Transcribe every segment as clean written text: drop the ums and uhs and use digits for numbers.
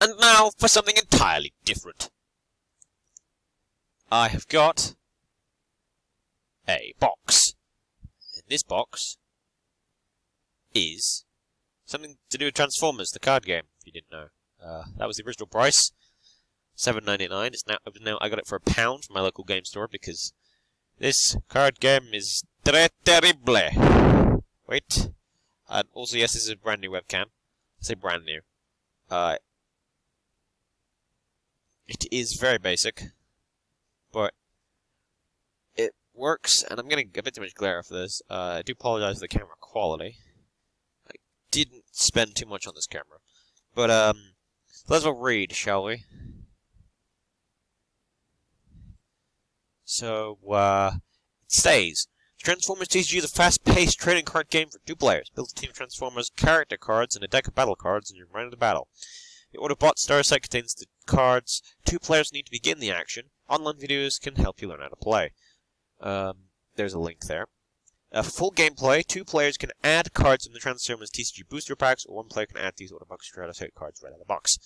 And now for something entirely different. I have got a box. And this box is something to do with Transformers, the card game, if you didn't know. That was the original price, $7.99. It's now I got it for £1 from my local game store because this card game is très terrible. Wait. And also, yes, this is a brand new webcam. I say brand new. It is very basic, but it works, and I'm getting a bit too much glare for this. I do apologize for the camera quality. I didn't spend too much on this camera. But, let's all read, shall we? So, it stays. Transformers TCG is a fast-paced trading card game for 2 players. Build a team of Transformers character cards and a deck of battle cards, and you're right into battle. The Autobot starter set contains the cards 2 players need to begin the action. Online videos can help you learn how to play. There's a link there. For full gameplay, 2 players can add cards from the Transformers TCG booster packs, or 1 player can add these Autobot starter set cards right out of the box.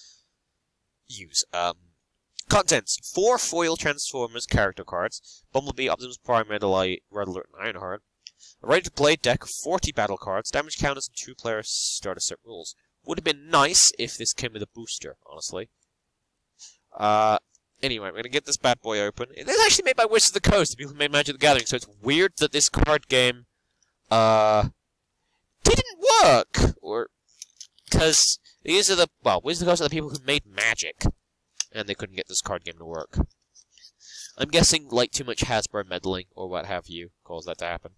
Use. Contents: 4 foil Transformers character cards, Bumblebee, Optimus Prime, Red Alert, and Ironheart. A ready-to-play deck of 40 battle cards, damage counters, and 2-player starter set rules. Would have been nice if this came with a booster, honestly. Anyway, I'm going to get this bad boy open. It is actually made by Wizards of the Coast, the people who made Magic the Gathering, so it's weird that this card game, didn't work! Or, because these are the, well, Wizards of the Coast are the people who made Magic, and they couldn't get this card game to work. I'm guessing, like, too much Hasbro meddling, or what have you, caused that to happen.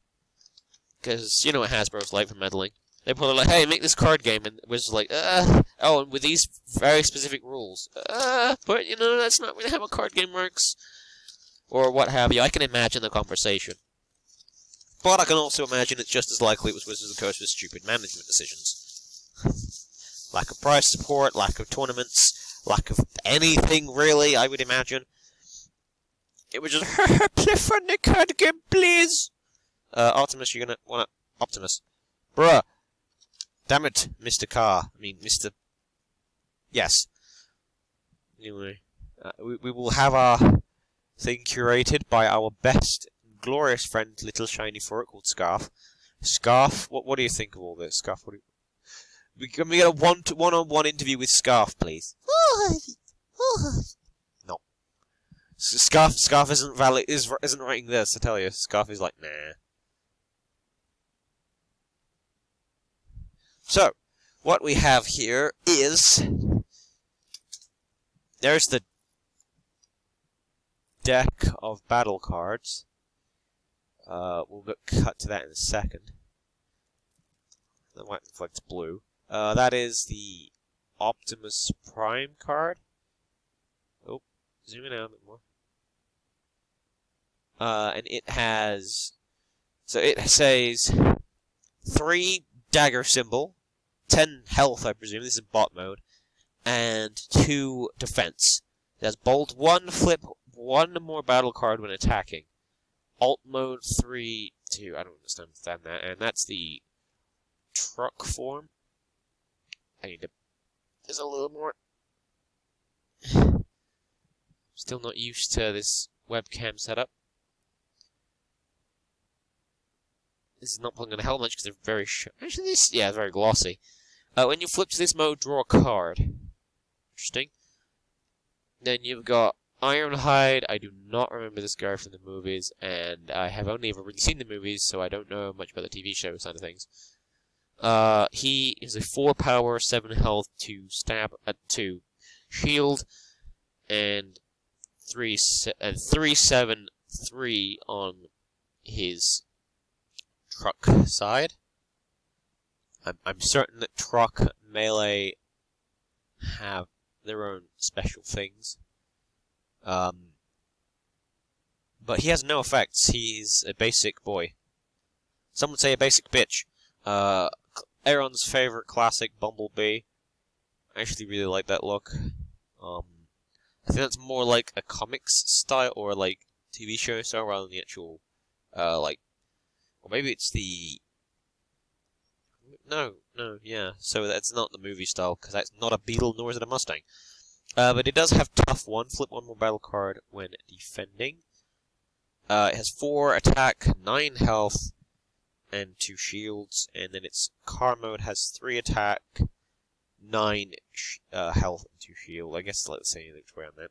Because, you know what Hasbro's like for meddling. They probably like, hey, make this card game, and Wizards like, oh, and with these very specific rules. But, you know, that's not really how a card game works. Or what have you. I can imagine the conversation. But I can also imagine it's just as likely it was Wizards of the Coast with stupid management decisions. Lack of price support, lack of tournaments, lack of anything, really, I would imagine. It was just, play funny card game, please! Optimus, you're gonna wanna... Optimus. Bruh! Damn it, Mr. Carr. I mean, Mr... Yes. Anyway, we will have our thing curated by our best, glorious friend, little shiny for it, called Scarf. Scarf, what do you think of all this? Scarf, what do you... Can we get a one-on-one interview with Scarf, please? No. Scarf isn't valid, isn't writing this, I tell you. Scarf is like, nah. So, what we have here is... There's the deck of battle cards. We'll cut to that in a second. The white reflects blue. That is the Optimus Prime card. Oh, zoom in out a bit more. And it has... So it says 3 dagger symbol, 10 health, I presume. This is bot mode. And 2 defense. It has bolt 1, flip 1 more battle card when attacking. Alt mode 3, 2. I don't understand that. And that's the truck form. I need to... There's a little more... Still not used to this webcam setup. This is not going to help much because they're very... Actually, this... Yeah, very glossy. When you flip to this mode, draw a card. Interesting. Then you've got Ironhide. I do not remember this guy from the movies, and I have only ever really seen the movies, so I don't know much about the TV show side of things. He is a 4 power, 7 health, 2 stab, 2 shield, and 3-7-3 on his truck side. I'm certain that truck melee have their own special things. But he has no effects. He's a basic boy. Some would say a basic bitch. Aaron's favorite classic, Bumblebee. I actually really like that look. I think that's more like a comics style, or like TV show style, rather than the actual, like... Or maybe it's the... No, No, yeah. So that's not the movie style, because that's not a Beetle, nor is it a Mustang. But it does have Tough 1. Flip one more battle card when defending. It has 4 attack, 9 health, and 2 shields. And then its car mode has 3 attack, 9 health, and 2 shield. I guess let's say which way on that.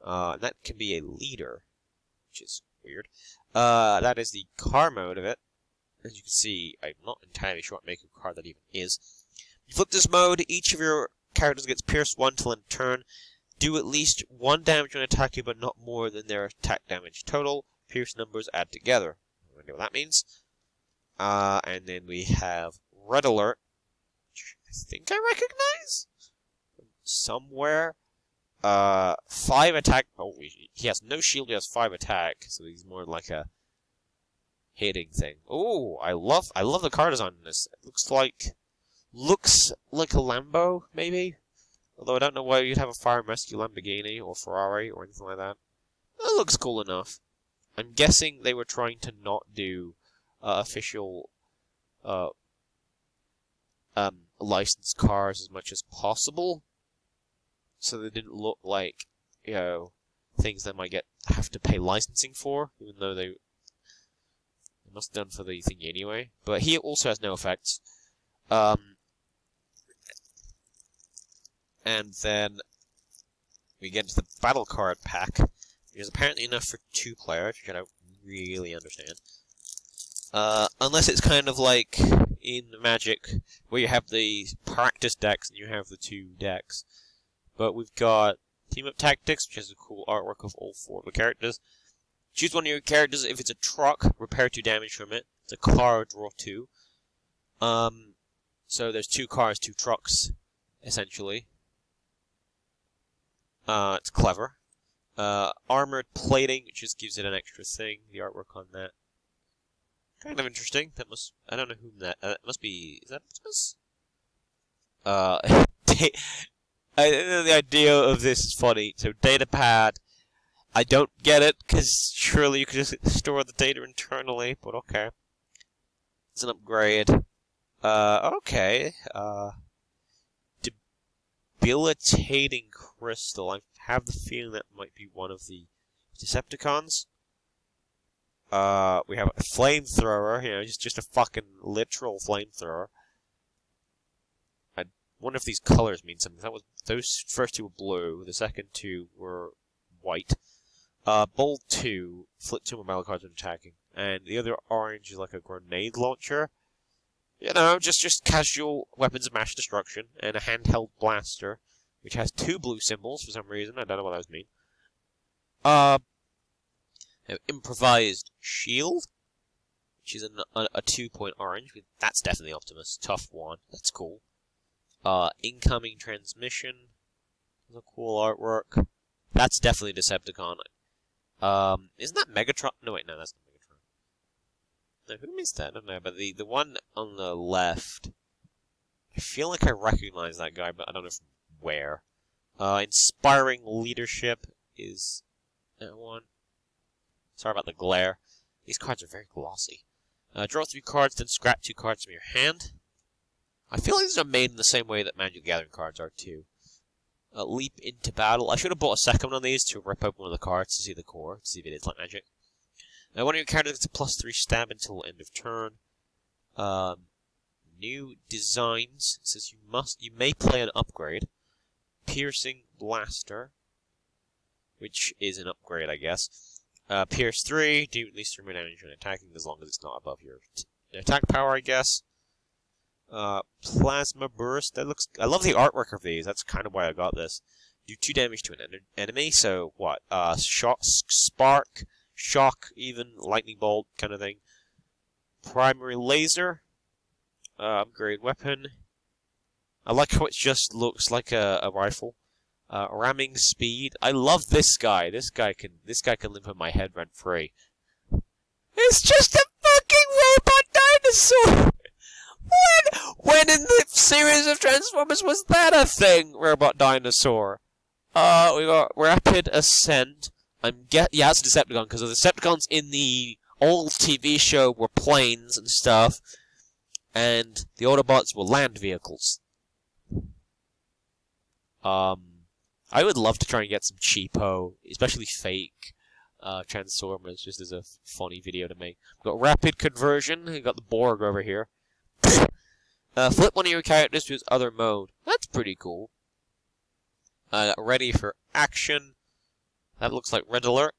And that can be a leader, which is weird. That is the car mode of it. As you can see, I'm not entirely sure what make of card that even is. You flip this mode, each of your characters gets pierced 1 till end turn. Do at least 1 damage when attacking, but not more than their attack damage total. Pierce numbers add together. I don't know what that means. And then we have Red Alert, which I think I recognize somewhere. 5 attack. Oh, he has no shield. He has 5 attack, so he's more like a hitting thing. Oh, I love the car design in this. It looks like a Lambo, maybe. Although I don't know why you'd have a fire and rescue Lamborghini or Ferrari or anything like that. It looks cool enough. I'm guessing they were trying to not do official licensed cars as much as possible, so they didn't look like, you know, things they might have to pay licensing for, even though they must have done for the thing anyway. But he also has no effects. And then we get into the battle card pack, which is apparently enough for 2 players, which I don't really understand. Unless it's kind of like in Magic, where you have the practice decks and you have the 2 decks. But we've got Team Up Tactics, which has a cool artwork of all 4 of the characters. Choose one of your characters. If it's a truck, repair 2 damage from it. It's a car, draw 2. So there's 2 cars, 2 trucks, essentially. It's clever. Armored plating, which just gives it an extra thing. The artwork on that, kind of interesting. That must, I don't know whom that, must be, is that Optimus? The idea of this is funny. So datapad, I don't get it, because surely you could just store the data internally, but okay. It's an upgrade. Okay. Debilitating crystal. I have the feeling that might be one of the Decepticons. We have a flamethrower, you know, just a fucking literal flamethrower. I wonder if these colors mean something. Those first 2 were blue, the second 2 were white. Bold 2, flip 2 more battle cards when attacking. And the other orange is like a grenade launcher. You know, just casual weapons of mass destruction. And a handheld blaster, which has 2 blue symbols for some reason. I don't know what those mean. Improvised shield, which is a 2-point orange. That's definitely Optimus. Tough 1. That's cool. Incoming transmission. That's a cool artwork. That's definitely Decepticon. Isn't that Megatron? No, wait, no, that's not Megatron. No, who missed that? I don't know, but the one on the left, I feel like I recognize that guy, but I don't know from where. Inspiring leadership is that one. Sorry about the glare. These cards are very glossy. Draw 3 cards, then scrap 2 cards from your hand. I feel like these are made in the same way that Magic the Gathering cards are too. Leap into battle. I should have bought a second one of these to rip open one of the cards to see the core, to see if it is like Magic. One of your characters gets a +3 stab until end of turn. New designs. It says you may play an upgrade. Piercing blaster, which is an upgrade, I guess. Pierce 3, do at least 3 more damage when attacking, as long as it's not above your attack power, I guess. Plasma burst. That looks. I love the artwork of these. That's kind of why I got this. Do 2 damage to an enemy. So what? Spark, shock, even lightning bolt kind of thing. Primary laser. Upgrade weapon. I like how it just looks like a rifle. Ramming speed. I love this guy. This guy can live in my head rent free. It's just a fucking robot dinosaur. When in the series of Transformers was that a thing? Robot dinosaur. We got rapid ascent. Yeah, it's a Decepticon because the Decepticons in the old TV show were planes and stuff. and the Autobots were land vehicles. I would love to try and get some cheapo, especially fake, Transformers, just as a funny video to make. We've got rapid conversion, we've got the Borg over here. Flip one of your characters to his other mode. That's pretty cool. Ready for action. That looks like Red Alert.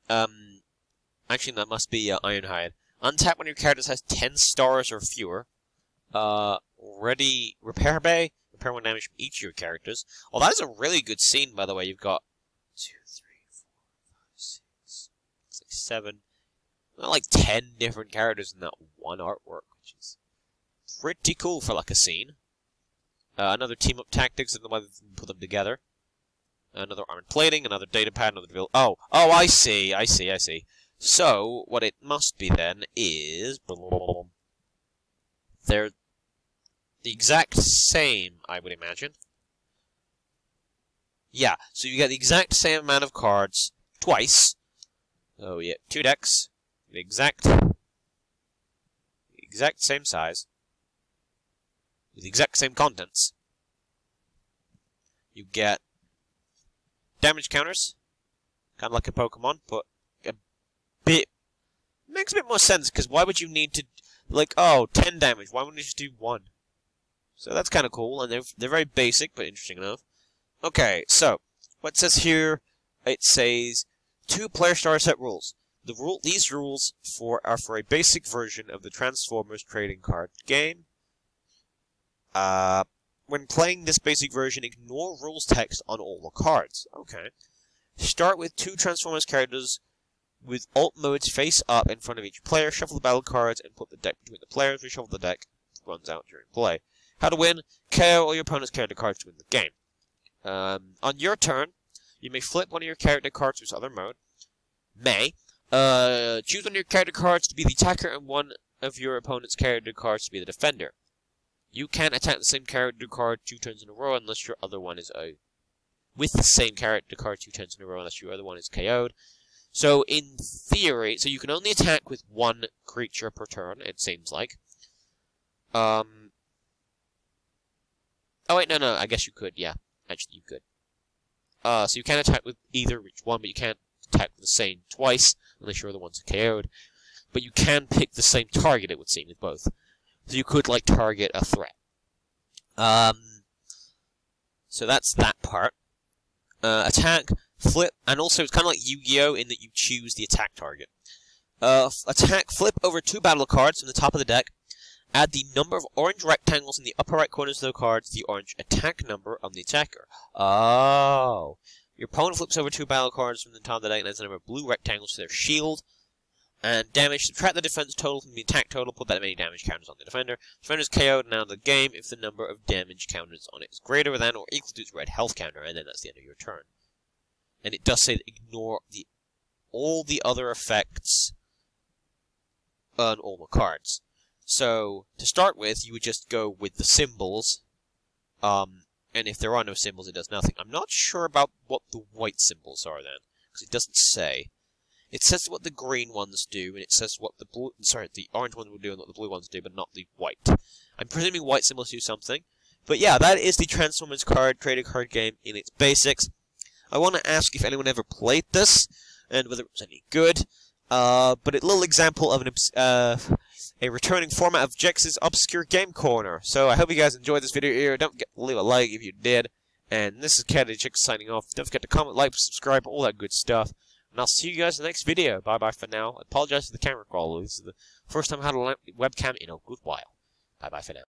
Actually, that must be Ironhide. Untap when your characters has 10 stars or fewer. Ready Repair Bay. Repair 1 damage from each of your characters. Oh, that is a really good scene, by the way. You've got 2, 3, 4, 5, 6, looks like 7. Well, like 10 different characters in that one artwork, which is pretty cool for like a scene. Another team-up tactics and the way they put them together. Another armored plating, another data pad, another drill. Oh, I see. So, what it must be then is... They're the exact same, I would imagine. Yeah, so you get the exact same amount of cards twice. Oh, yeah, 2 decks. The exact same size. With the exact same contents. You get damage counters. Kind of like a Pokemon, but a bit... Makes a bit more sense, because why would you need to... Like, oh, 10 damage. Why wouldn't you just do 1? So that's kind of cool, and they're very basic, but interesting enough. Okay, so, what it says here, it says, 2 player star set rules. These rules are for a basic version of the Transformers trading card game. When playing this basic version, ignore rules text on all the cards. Okay. Start with 2 Transformers characters with alt modes face up in front of each player. Shuffle the battle cards and put the deck between the players. Reshuffle the deck. Runs out during play. How to win? KO all your opponent's character cards to win the game. On your turn, you may flip one of your character cards to its other mode. Choose one of your character cards to be the attacker and one of your opponent's character cards to be the defender. You can't attack the same character card 2 turns in a row unless your other one is with the same character card 2 turns in a row unless your other one is KO'd. So in theory, so you can only attack with 1 creature per turn, it seems like. Oh wait, no, I guess you could, yeah. Actually, you could. So you can attack with either each one, but you can't attack with the same twice, unless your other one's KO'd. But you can pick the same target, it would seem, with both. So you could, like, target a threat. So that's that part. Attack, flip, and also it's kind of like Yu-Gi-Oh! In that you choose the attack target. Attack, flip over 2 battle cards from the top of the deck. Add the number of orange rectangles in the upper right corners of the cards to the orange attack number of the attacker. Oh. Your opponent flips over 2 battle cards from the top of the deck and adds a number of blue rectangles to their shield. And damage, subtract the defense total from the attack total, put that many damage counters on the defender. Defender is KO'd and out of the game if the number of damage counters on it is greater than or equal to its red health counter, and then that's the end of your turn. And it does say that ignore all the other effects on all the cards. So, to start with, you would just go with the symbols, and if there are no symbols, it does nothing. I'm not sure about what the white symbols are then, because it doesn't say. It says what the green ones do, and it says what the the orange ones will do and what the blue ones do, but not the white. I'm presuming white symbols do something. But yeah, that is the Transformers trading card game in its basics. I want to ask if anyone ever played this, and whether it was any good. But a little example of a returning format of Jex's Obscure Game Corner. So I hope you guys enjoyed this video here. Don't forget to leave a like if you did. And this is CattyJex signing off. Don't forget to comment, like, subscribe, all that good stuff. And I'll see you guys in the next video. Bye-bye for now. I apologize for the camera quality. This is the first time I had a webcam in a good while. Bye-bye for now.